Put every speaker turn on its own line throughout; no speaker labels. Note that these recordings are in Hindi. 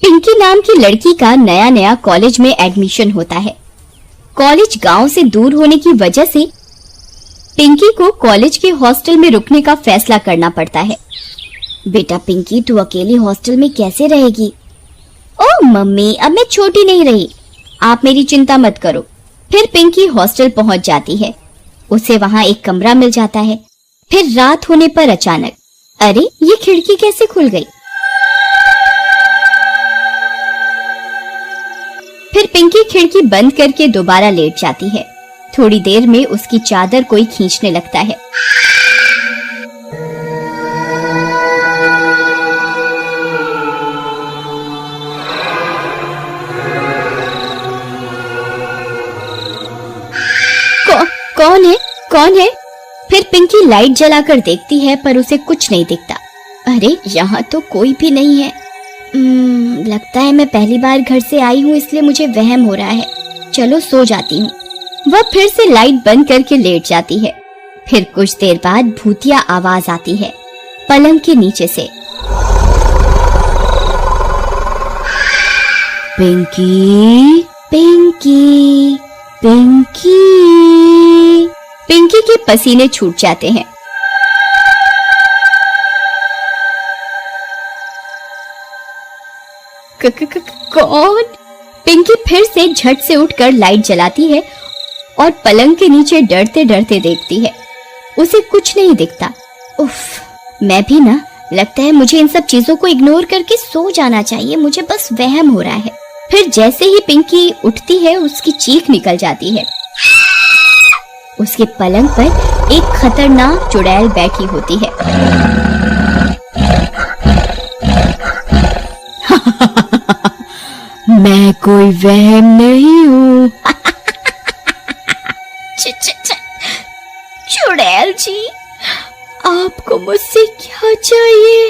पिंकी नाम की लड़की का नया नया कॉलेज में एडमिशन होता है। कॉलेज गांव से दूर होने की वजह से पिंकी को कॉलेज के हॉस्टल में रुकने का फैसला करना पड़ता है। बेटा पिंकी, तू अकेली हॉस्टल में कैसे रहेगी? ओह मम्मी, अब मैं छोटी नहीं रही, आप मेरी चिंता मत करो। फिर पिंकी हॉस्टल पहुंच जाती है। उसे वहां एक कमरा मिल जाता है। फिर रात होने पर अचानक, अरे ये खिड़की कैसे खुल गई? फिर पिंकी खिड़की बंद करके दोबारा लेट जाती है। थोड़ी देर में उसकी चादर कोई खींचने लगता है। कौन है? कौन है? फिर पिंकी लाइट जलाकर देखती है पर उसे कुछ नहीं दिखता। अरे यहाँ तो कोई भी नहीं है। लगता है मैं पहली बार घर से आई हूँ, इसलिए मुझे वहम हो रहा है। चलो सो जाती हूँ। वह फिर से लाइट बंद करके लेट जाती है। फिर कुछ देर बाद भूतिया आवाज आती है पलंग के नीचे से। पिंकी, पिंकी, पिंकी। पिंकी के पसीने छूट जाते हैं। कौन? पिंकी फिर से झट से उठकर लाइट जलाती है और पलंग के नीचे डरते डरते देखती है। उसे कुछ नहीं दिखता। उफ, मैं भी ना, लगता है मुझे इन सब चीजों को इग्नोर करके सो जाना चाहिए। मुझे बस वहम हो रहा है। फिर जैसे ही पिंकी उठती है, उसकी चीख निकल जाती है। उसके पलंग पर एक खतरनाक चुड़ैल बैठी होती है। मैं कोई वहम नहीं हूँ। चुड़ैल जी, आपको मुझसे क्या चाहिए?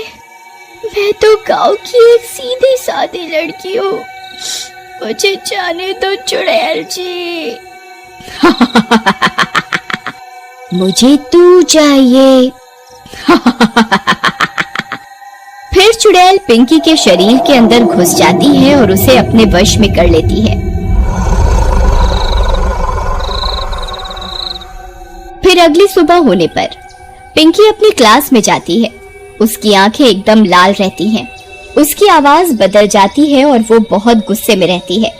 मैं तो गांव की एक सीधी सादी लड़की हूँ, मुझे जाने दो चुड़ैल जी। मुझे तू चाहिए। फिर चुड़ैल पिंकी के शरीर के अंदर घुस जाती है और उसे अपने वश में कर लेती है। फिर अगली सुबह होने पर पिंकी अपनी क्लास में जाती है। उसकी आंखें एकदम लाल रहती हैं। उसकी आवाज बदल जाती है और वो बहुत गुस्से में रहती है।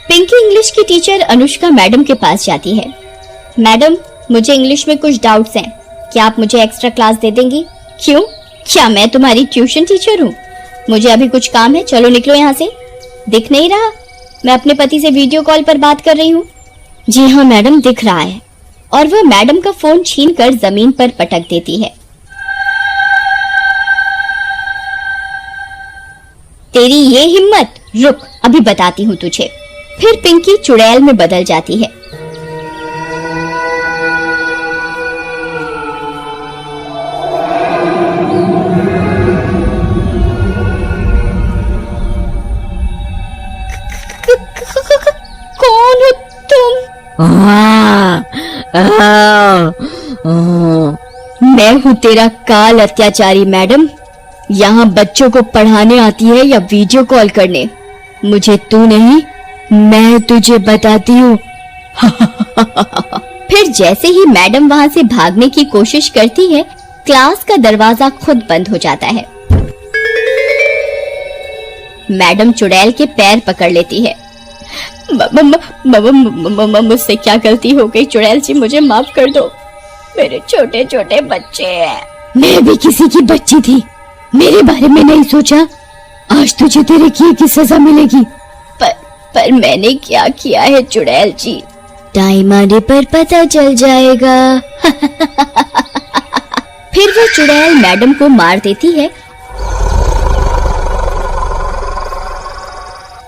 पिंकी इंग्लिश की टीचर अनुष्का मैडम के पास जाती है। मैडम, मुझे इंग्लिश में कुछ डाउट्स हैं, क्या आप मुझे एक्स्ट्रा क्लास दे देंगी? क्यों? क्या मैं तुम्हारी ट्यूशन टीचर हूँ? मुझे अभी कुछ काम है, चलो निकलो यहाँ से। दिख नहीं रहा? मैं अपने पति से वीडियो कॉल पर बात कर रही हूँ। जी हाँ मैडम, दिख रहा है। और वह मैडम का फोन छीनकर जमीन पर पटक देती है। तेरी ये हिम्मत! रुक, अभी बताती हूँ तुझे। फिर पिंकी चुड़ैल में बदल जाती है। कौन हो तुम? मैं हूँ तेरा काल अत्याचारी मैडम। यहाँ बच्चों को पढ़ाने आती है या वीडियो कॉल करने? मुझे तू नहीं, मैं तुझे बताती हूँ। फिर जैसे ही मैडम वहाँ से भागने की कोशिश करती है, क्लास का दरवाजा खुद बंद हो जाता है। मैडम चुड़ैल के पैर पकड़ लेती है। मुझसे क्या गलती हो गई चुड़ैल जी, मुझे माफ कर दो। मेरे छोटे छोटे बच्चे हैं। मैं भी किसी की बच्ची थी, मेरे बारे में नहीं सोचा। आज तुझे तेरे किए की सजा मिलेगी। पर मैंने क्या किया है चुड़ैल जी? टाइम आने पर पता चल जाएगा। फिर वो चुड़ैल मैडम को मार देती है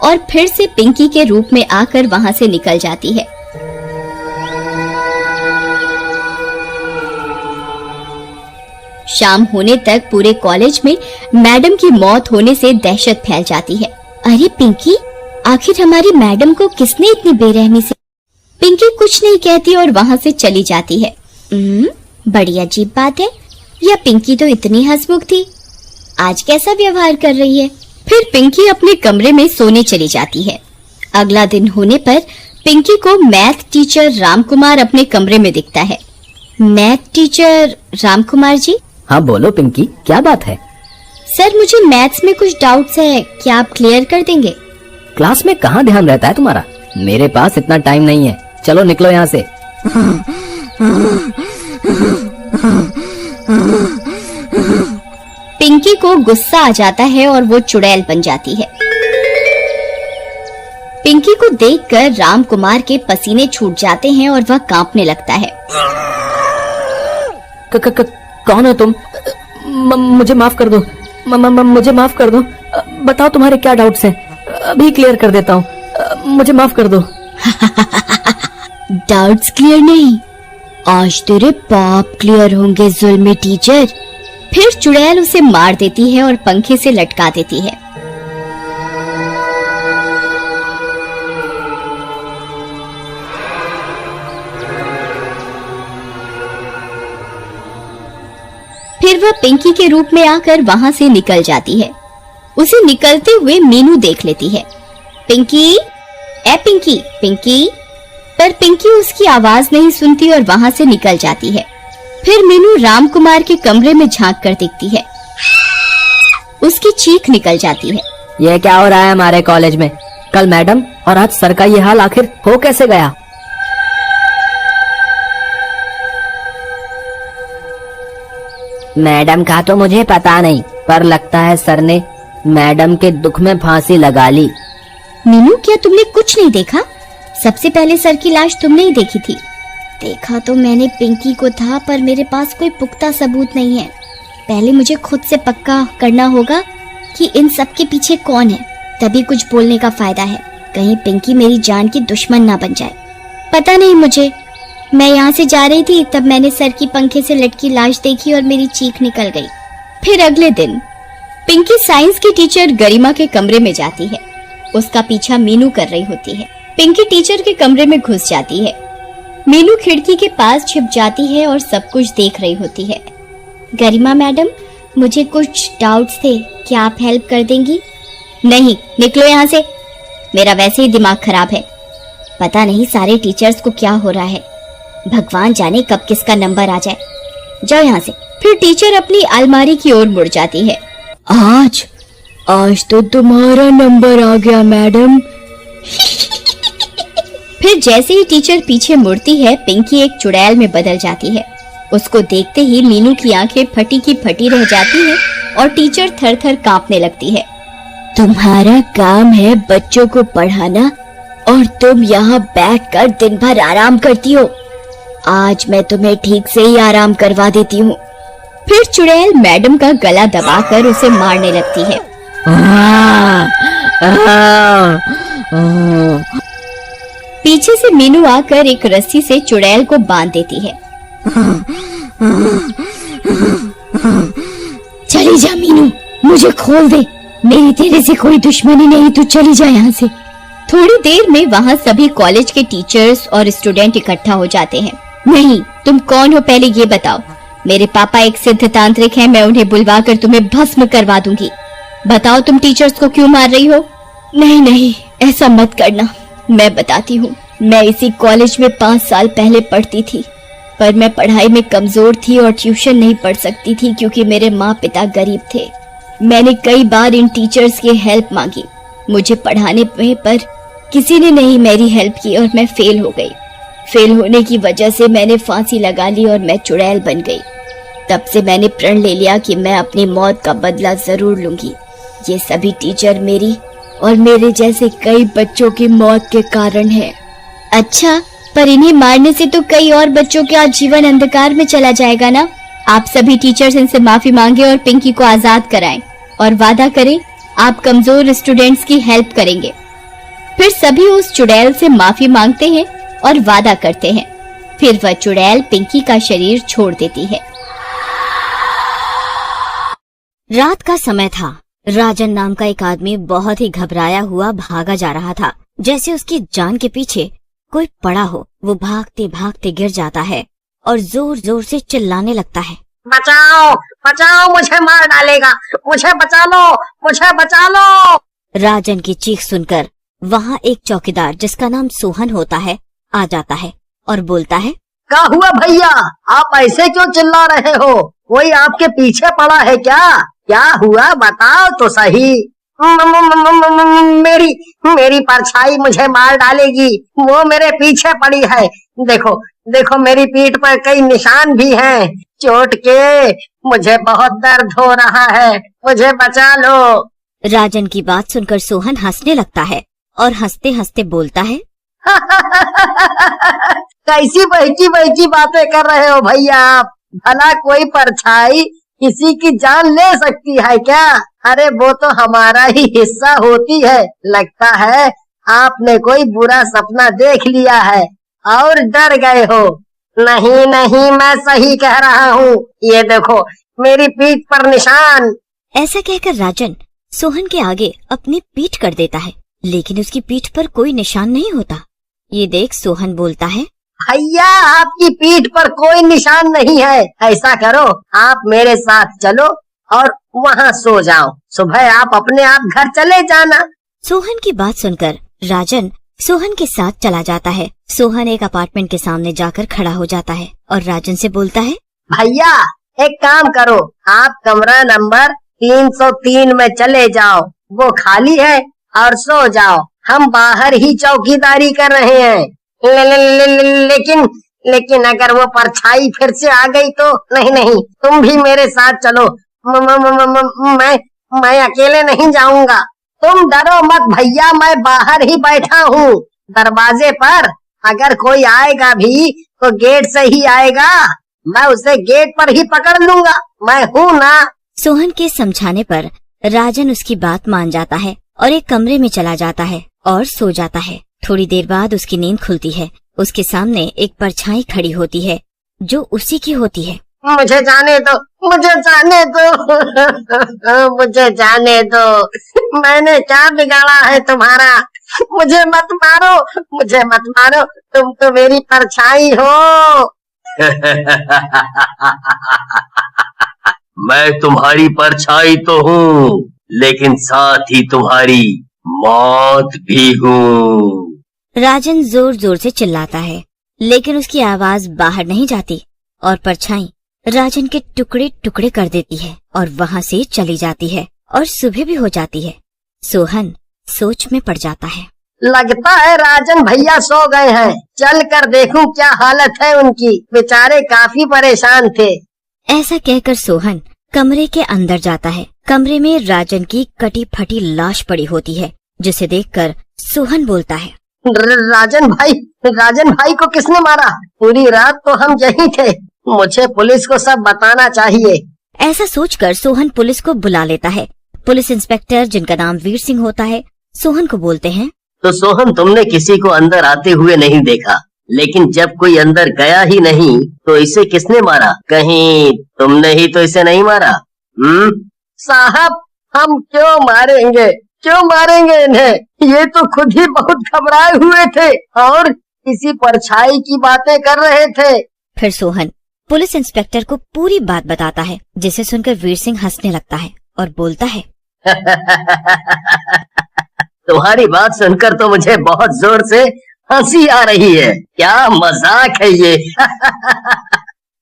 और फिर से पिंकी के रूप में आकर वहां से निकल जाती है। शाम होने तक पूरे कॉलेज में मैडम की मौत होने से दहशत फैल जाती है। अरे पिंकी, आखिर हमारी मैडम को किसने इतनी बेरहमी से पिंकी कुछ नहीं कहती और वहाँ से चली जाती है। बड़ी अजीब बात है, यह पिंकी तो इतनी हंसमुख थी, आज कैसा व्यवहार कर रही है। फिर पिंकी अपने कमरे में सोने चली जाती है। अगला दिन होने पर पिंकी को मैथ टीचर रामकुमार अपने कमरे में दिखता है। मैथ टीचर रामकुमार जी?
हाँ बोलो पिंकी, क्या बात है?
सर, मुझे मैथ्स में कुछ डाउट्स है, क्या आप क्लियर कर देंगे?
क्लास में कहाँ ध्यान रहता है तुम्हारा? मेरे पास इतना टाइम नहीं है, चलो निकलो यहाँ से।
पिंकी को गुस्सा आ जाता है और वो चुड़ैल बन जाती है। पिंकी को देखकर रामकुमार के पसीने छूट जाते हैं और वह कांपने लगता है।
कौन हो तुम? मुझे माफ कर दो, मुझे माफ कर दो। बताओ तुम्हारे क्या डाउट्स हैं, अभी क्लियर कर देता हूँ, मुझे माफ कर दो।
डाउट्स क्लियर नहीं, आज तेरे पाप क्लियर होंगे जुल्मी टीचर। फिर चुड़ैल उसे मार देती है और पंखे से लटका देती है। फिर वह पिंकी के रूप में आकर वहां से निकल जाती है। उसे निकलते हुए मीनू देख लेती है। पिंकी, ए पिंकी, पिंकी। पर पिंकी उसकी आवाज नहीं सुनती और वहां से निकल जाती है। फिर मीनू रामकुमार के कमरे में झांक कर दिखती है। उसकी चीख निकल जाती है।
ये क्या हो रहा है हमारे कॉलेज में? कल मैडम और आज सर का ये हाल आखिर हो कैसे गया? मैडम का तो मुझे पता नहीं, पर लगता है सर ने मैडम के दुख में फांसी लगा ली।
मीनू, क्या तुमने कुछ नहीं देखा? सबसे पहले सर की लाश तुमने ही देखी थी। देखा तो मैंने पिंकी को था, पर मेरे पास कोई पुख्ता सबूत नहीं है। पहले मुझे खुद से पक्का करना होगा कि इन सब के पीछे कौन है, तभी कुछ बोलने का फायदा है। कहीं पिंकी मेरी जान की दुश्मन ना बन जाए। पता नहीं मुझे, मैं यहाँ से जा रही थी तब मैंने सर की पंखे से लटकी लाश देखी और मेरी चीख निकल गई। फिर अगले दिन पिंकी साइंस की टीचर गरिमा के कमरे में जाती है। उसका पीछा मीनू कर रही होती है। पिंकी टीचर के कमरे में घुस जाती है। मीनू खिड़की के पास छिप जाती है और सब कुछ देख रही होती है। गरिमा मैडम, मुझे कुछ डाउट्स थे, क्या आप हेल्प कर देंगी? नहीं, निकलो यहाँ से, मेरा वैसे ही दिमाग खराब है। पता नहीं सारे टीचर्स को क्या हो रहा है, भगवान जाने कब किसका नंबर आ जाए। जाओ यहाँ से। फिर टीचर अपनी अलमारी की ओर मुड़ जाती है। आज तो तुम्हारा नंबर आ गया मैडम। फिर जैसे ही टीचर पीछे मुड़ती है, पिंकी एक चुड़ैल में बदल जाती है। उसको देखते ही मीनू की आंखें फटी की फटी रह जाती है और टीचर थर थर कांपने लगती है। तुम्हारा काम है बच्चों को पढ़ाना और तुम यहाँ बैठकर दिन भर आराम करती हो। आज मैं तुम्हें ठीक से ही आराम करवा देती हूँ। फिर चुड़ैल मैडम का गला दबाकर उसे मारने लगती है। पीछे से मीनू आकर एक रस्सी से चुड़ैल को बांध देती है। चली जा मीनू, मुझे खोल दे, मेरी तेरे से कोई दुश्मनी नहीं, तू चली जा यहाँ से। थोड़ी देर में वहाँ सभी कॉलेज के टीचर्स और स्टूडेंट इकट्ठा हो जाते हैं। नहीं, तुम कौन हो पहले ये बताओ। मेरे पापा एक सिद्ध तांत्रिक हैं, मैं उन्हें बुलवा कर तुम्हें भस्म करवा दूंगी। बताओ तुम टीचर्स को क्यों मार रही हो? नहीं, ऐसा मत करना, मैं बताती हूँ। मैं इसी कॉलेज में 5 साल पहले पढ़ती थी, पर मैं पढ़ाई में कमजोर थी और ट्यूशन नहीं पढ़ सकती थी क्योंकि मेरे माँ पिता गरीब थे। मैंने कई बार इन टीचर्स की हेल्प मांगी मुझे पढ़ाने में, पर किसी ने नहीं मेरी हेल्प की और मैं फेल हो गई। फेल होने की वजह से मैंने फांसी लगा ली और मैं चुड़ैल बन गई। तब से मैंने प्रण ले लिया कि मैं अपनी मौत का बदला जरूर लूंगी। ये सभी टीचर मेरी और मेरे जैसे कई बच्चों की मौत के कारण है। अच्छा, पर इन्हें मारने से तो कई और बच्चों का जीवन अंधकार में चला जाएगा ना। आप सभी टीचर्स इनसे माफी मांगे और पिंकी को आजाद कराएं और वादा करें आप कमजोर स्टूडेंट्स की हेल्प करेंगे। फिर सभी उस चुड़ैल से माफी मांगते हैं और वादा करते हैं। फिर वह चुड़ैल पिंकी का शरीर छोड़ देती है। रात का समय था। राजन नाम का एक आदमी बहुत ही घबराया हुआ भागा जा रहा था, जैसे उसकी जान के पीछे कोई पड़ा हो वो भागते भागते गिर जाता है और जोर जोर से चिल्लाने लगता है,
बचाओ बचाओ, मुझे मार डालेगा, मुझे बचा लो, मुझे बचा लो।
राजन की चीख सुनकर वहाँ एक चौकीदार जिसका नाम सोहन होता है आ जाता है और बोलता है,
क्या हुआ भैया, आप ऐसे क्यों चिल्ला रहे हो? कोई आपके पीछे पड़ा है क्या हुआ बताओ तो सही। मेरी परछाई मुझे मार डालेगी, वो मेरे पीछे पड़ी है। देखो देखो, मेरी पीठ पर कई निशान भी हैं चोट के, मुझे बहुत दर्द हो रहा है, मुझे बचा लो।
राजन की बात सुनकर सोहन हंसने लगता है और हंसते हंसते बोलता है,
कैसी बहकी बहकी बातें कर रहे हो भैया आप? भला कोई परछाई किसी की जान ले सकती है क्या? अरे वो तो हमारा ही हिस्सा होती है। लगता है आपने कोई बुरा सपना देख लिया है और डर गए हो। नहीं नहीं, मैं सही कह रहा हूँ, ये देखो मेरी पीठ पर निशान।
ऐसा कहकर राजन सोहन के आगे अपनी पीठ कर देता है, लेकिन उसकी पीठ पर कोई निशान नहीं होता। ये देख सोहन बोलता है,
भैया आपकी पीठ पर कोई निशान नहीं है। ऐसा करो, आप मेरे साथ चलो और वहाँ सो जाओ, सुबह आप अपने आप घर चले जाना।
सोहन की बात सुनकर राजन सोहन के साथ चला जाता है। सोहन एक अपार्टमेंट के सामने जाकर खड़ा हो जाता है और राजन से बोलता है,
भैया एक काम करो, आप कमरा नंबर 303 में चले जाओ, वो खाली है, और सो जाओ। हम बाहर ही चौकीदारी कर रहे हैं। लेकिन अगर वो परछाई फिर से आ गई तो? नहीं, तुम भी मेरे साथ चलो। मैं अकेले नहीं जाऊंगा। तुम डरो मत भैया, मैं बाहर ही बैठा हूँ दरवाजे पर। अगर कोई आएगा भी तो गेट से ही आएगा, मैं उसे गेट पर ही पकड़ लूंगा, मैं हूँ ना।
सोहन के समझाने पर राजन उसकी बात मान जाता है और एक कमरे में चला जाता है और सो जाता है। थोड़ी देर बाद उसकी नींद खुलती है। उसके सामने एक परछाई खड़ी होती है जो उसी की होती है।
मुझे जाने दो, मुझे जाने दो, मुझे जाने दो। मैंने क्या बिगाड़ा है तुम्हारा? मुझे मत मारो, मुझे मत मारो, तुम तो मेरी परछाई हो।
मैं तुम्हारी परछाई तो हूँ, लेकिन साथ ही तुम्हारी मौत भी हूँ।
राजन जोर जोर से चिल्लाता है, लेकिन उसकी आवाज बाहर नहीं जाती और परछाई राजन के टुकड़े टुकड़े कर देती है और वहाँ से चली जाती है और सुबह भी हो जाती है। सोहन सोच में पड़ जाता है।
लगता है राजन भैया सो गए हैं, चल कर देखूं क्या हालत है उनकी, बेचारे काफी परेशान थे।
ऐसा कहकर सोहन कमरे के अंदर जाता है। कमरे में राजन की कटी फटी लाश पड़ी होती है, जिसे देखकर सोहन बोलता है,
राजन भाई को किसने मारा? पूरी रात तो हम यहीं थे, मुझे पुलिस को सब बताना चाहिए।
ऐसा सोचकर सोहन पुलिस को बुला लेता है। पुलिस इंस्पेक्टर, जिनका नाम वीर सिंह होता है, सोहन को बोलते हैं,
तो सोहन, तुमने किसी को अंदर आते हुए नहीं देखा, लेकिन जब कोई अंदर गया ही नहीं तो इसे किसने मारा? कहीं तुमने ही तो इसे नहीं मारा?
साहब, हम क्यों मारेंगे इन्हें? ये तो खुद ही बहुत घबराए हुए थे और किसी परछाई की बातें कर रहे थे।
फिर सोहन पुलिस इंस्पेक्टर को पूरी बात बताता है, जिसे सुनकर वीर सिंह हंसने लगता है और बोलता है,
तुम्हारी बात सुनकर तो मुझे बहुत जोर से हंसी आ रही है, क्या मजाक है ये।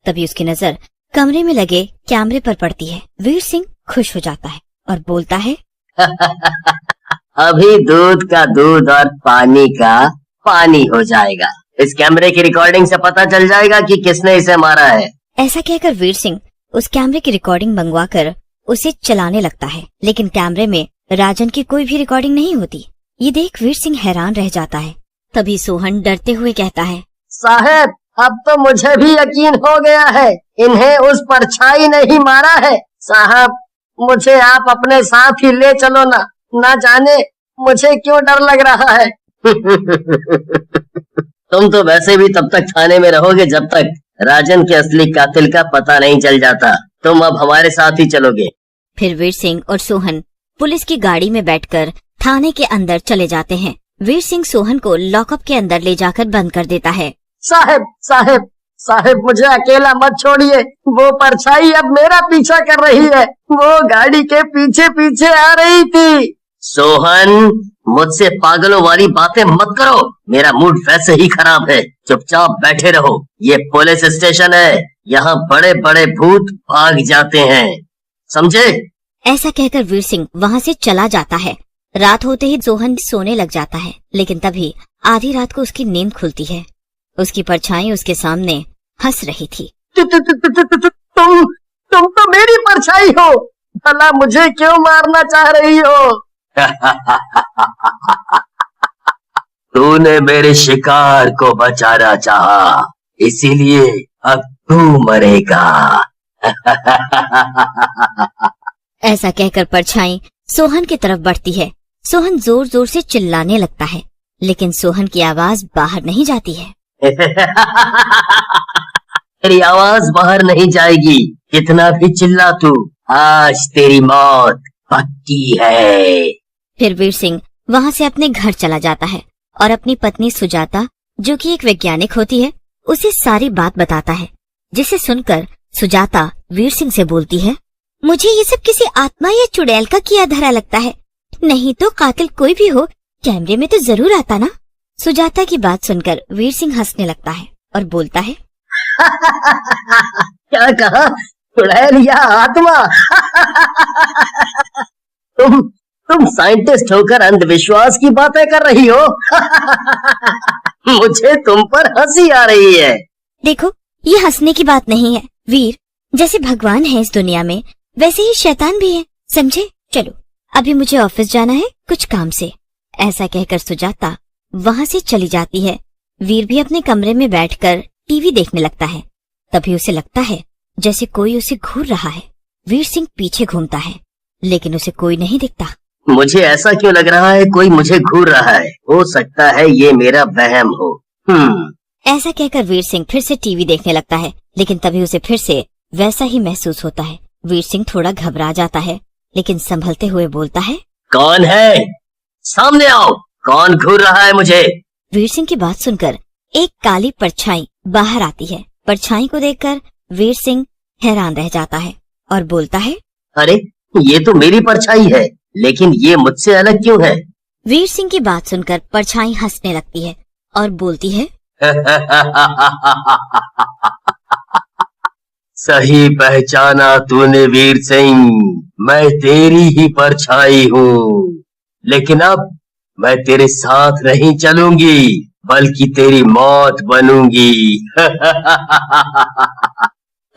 तभी उसकी नजर कमरे में लगे कैमरे पर पड़ती है। वीर सिंह खुश हो जाता है और बोलता है,
अभी दूध का दूध और पानी का पानी हो जाएगा। इस कैमरे की रिकॉर्डिंग से पता चल जाएगा कि किसने इसे मारा है।
ऐसा कहकर वीर सिंह उस कैमरे की रिकॉर्डिंग मंगवाकर उसे चलाने लगता है, लेकिन कैमरे में राजन की कोई भी रिकॉर्डिंग नहीं होती। ये देख वीर सिंह हैरान रह जाता है। तभी सोहन डरते हुए कहता है,
साहब, अब तो मुझे भी यकीन हो गया है, इन्हें उस परछाई ने ही मारा है। साहब, मुझे आप अपने साथ ही ले चलो ना जाने मुझे क्यों डर लग रहा है।
तुम तो वैसे भी तब तक थाने में रहोगे जब तक राजन के असली कातिल का पता नहीं चल जाता। तुम अब हमारे साथ ही चलोगे।
फिर वीर सिंह और सोहन पुलिस की गाड़ी में बैठकर थाने के अंदर चले जाते हैं वीर सिंह सोहन को लॉकअप के अंदर ले जाकर बंद कर देता है।
साहब साहब साहब, मुझे अकेला मत छोड़िए। वो परछाई अब मेरा पीछा कर रही है। वो गाड़ी के पीछे पीछे आ रही थी।
सोहन, मुझसे पागलों वाली बातें मत करो। मेरा मूड वैसे ही खराब है। चुपचाप बैठे रहो। ये पुलिस स्टेशन है, यहाँ बड़े बड़े भूत भाग जाते हैं, समझे?
ऐसा कहकर वीर सिंह वहाँ से चला जाता है। रात होते ही सोहन सोने लग जाता है, लेकिन तभी आधी रात को उसकी नींद खुलती है। उसकी परछाई उसके सामने हंस रही थी।
तुम तो मेरी परछाई हो। भला मुझे क्यों मारना चाह रही हो?
तूने मेरे शिकार को बचाना चाहा, इसीलिए अब तू मरेगा।
ऐसा कहकर परछाई सोहन की तरफ बढ़ती है। सोहन जोर जोर से चिल्लाने लगता है, लेकिन सोहन की आवाज बाहर नहीं जाती है।
तेरी आवाज बाहर नहीं जाएगी, कितना भी चिल्ला तू। आज तेरी मौत पक्की है।
फिर वीर सिंह वहाँ से अपने घर चला जाता है और अपनी पत्नी सुजाता, जो कि एक वैज्ञानिक होती है, उसे सारी बात बताता है, जिसे सुनकर सुजाता वीर सिंह से बोलती है, मुझे ये सब किसी आत्मा या चुड़ैल का किया धरा लगता है। नहीं तो कातिल कोई भी हो, कैमरे में तो जरूर आता ना। सुजाता की बात सुनकर वीर सिंह हंसने लगता है और बोलता है,
क्या कहा? चुड़ैल या आत्मा?
तुम साइंटिस्ट होकर अंधविश्वास की बातें कर रही हो। मुझे तुम पर हंसी आ रही है।
देखो, ये हंसने की बात नहीं है वीर। जैसे भगवान है इस दुनिया में, वैसे ही शैतान भी है, समझे? चलो, अभी मुझे ऑफिस जाना है कुछ काम से। ऐसा कहकर सुजाता वहाँ से चली जाती है। वीर भी अपने कमरे में बैठकर टीवी देखने लगता है। तभी उसे लगता है जैसे कोई उसे घूर रहा है। वीर सिंह पीछे घूमता है, लेकिन उसे कोई नहीं दिखता।
मुझे ऐसा क्यों लग रहा है कोई मुझे घूर रहा है? हो सकता है ये मेरा वहम हो।
ऐसा कहकर वीर सिंह फिर से टीवी देखने लगता है, लेकिन तभी उसे फिर से वैसा ही महसूस होता है। वीर सिंह थोड़ा घबरा जाता है, लेकिन संभलते हुए बोलता है,
कौन है? सामने आओ, कौन घूर रहा है मुझे?
वीर सिंह की बात सुनकर एक काली परछाई बाहर आती है। परछाई को देखकर वीर सिंह हैरान रह जाता है और बोलता है,
अरे ये तो मेरी परछाई है, लेकिन ये मुझसे अलग क्यों है?
वीर सिंह की बात सुनकर परछाई हंसने लगती है और बोलती है,
सही पहचाना तूने वीर सिंह, मैं तेरी ही परछाई हूँ। लेकिन अब मैं तेरे साथ नहीं चलूंगी, बल्कि तेरी मौत बनूंगी।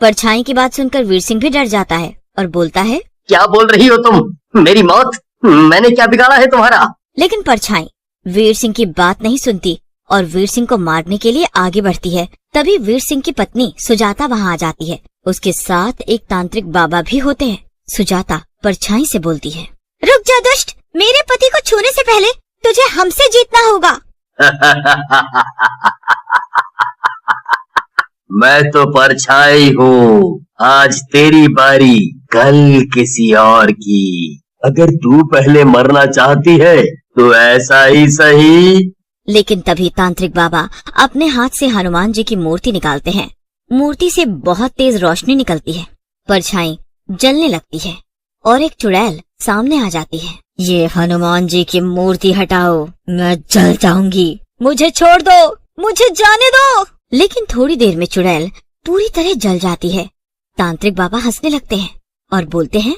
परछाई की बात सुनकर वीर सिंह भी डर जाता है और बोलता है,
क्या बोल रही हो तुम? मेरी मौत? मैंने क्या बिगाड़ा है तुम्हारा?
लेकिन परछाई वीर सिंह की बात नहीं सुनती और वीर सिंह को मारने के लिए आगे बढ़ती है। तभी वीर सिंह की पत्नी सुजाता वहाँ आ जाती है। उसके साथ एक तांत्रिक बाबा भी होते हैं। सुजाता परछाई से बोलती है, रुक जा दुष्ट, मेरे पति को छूने से पहले तुझे हमसे जीतना होगा।
मैं तो परछाई हूँ, आज तेरी बारी, कल किसी और की। अगर तू पहले मरना चाहती है तो ऐसा ही सही।
लेकिन तभी तांत्रिक बाबा अपने हाथ से हनुमान जी की मूर्ति निकालते हैं। मूर्ति से बहुत तेज रोशनी निकलती है। परछाई जलने लगती है और एक चुड़ैल सामने आ जाती है। ये हनुमान जी की मूर्ति हटाओ, मैं जल जाऊंगी, मुझे छोड़ दो, मुझे जाने दो। लेकिन थोड़ी देर में चुड़ैल पूरी तरह जल जाती है। तांत्रिक बाबा हंसने लगते हैं और बोलते हैं,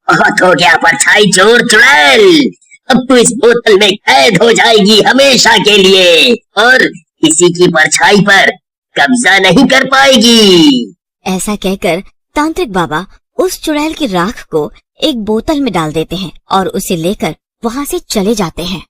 बहुत हो गया परछाई चोर चुड़ैल, अब तू इस बोतल में कैद हो जाएगी हमेशा के लिए और किसी की परछाई पर कब्जा नहीं कर पाएगी।
ऐसा कहकर तांत्रिक बाबा उस चुड़ैल की राख को एक बोतल में डाल देते हैं और उसे लेकर वहाँ से चले जाते हैं।